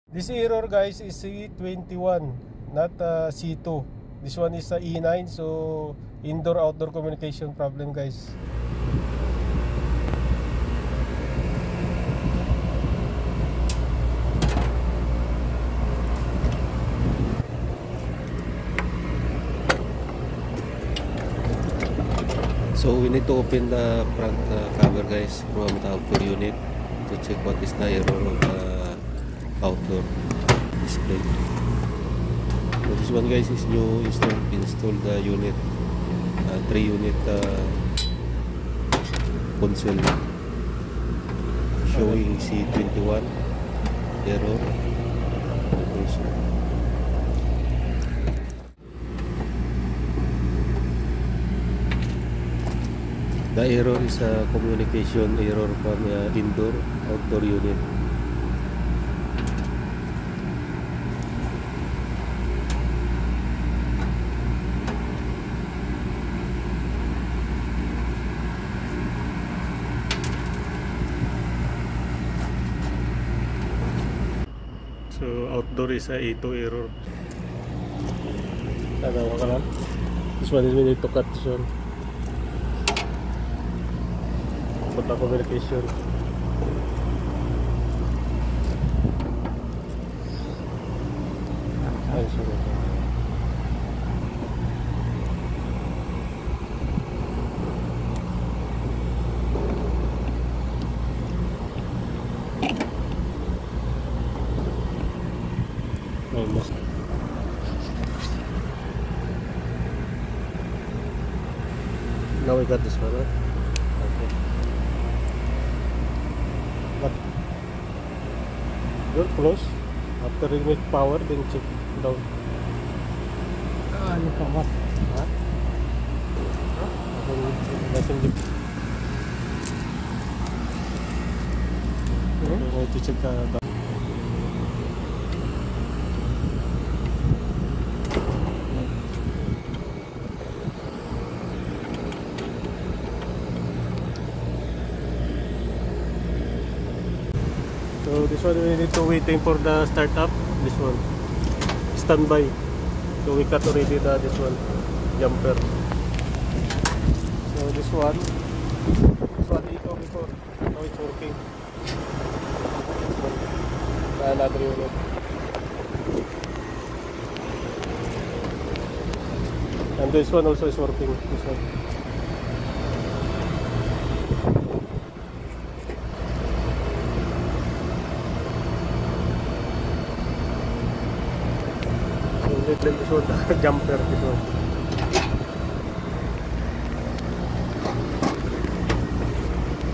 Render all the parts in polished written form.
This error guys is C21, not C2. This one is E9, so indoor-outdoor communication problem guys. So we need to open the front cover guys from the outdoor unit to check what is the error of the outdoor display. So this one guys is new install the unit 3 unit console showing C21 error. The error is a communication error from indoor-outdoor unit. So outdoor is a A2 error. Tanawa ka lang. This one is we need to cut this one. For the communication. Ay, sorry. Almost. Now we got this one, right? Okay. But don't close. After remove power, then check down. Ano pa ba? Ha? Messenger. Need to check down. So this one we need to waiting for the startup. This one standby. So we cut already this one jumper. So this one eco before. Now it's working. This one. Another unit. And this one also is working. This one. Then this one, jumper, this one.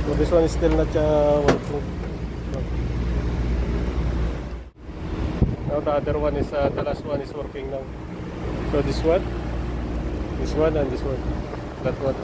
So this one is still not working. Now the other one is, the last one is working now. So this one, and this one, that one.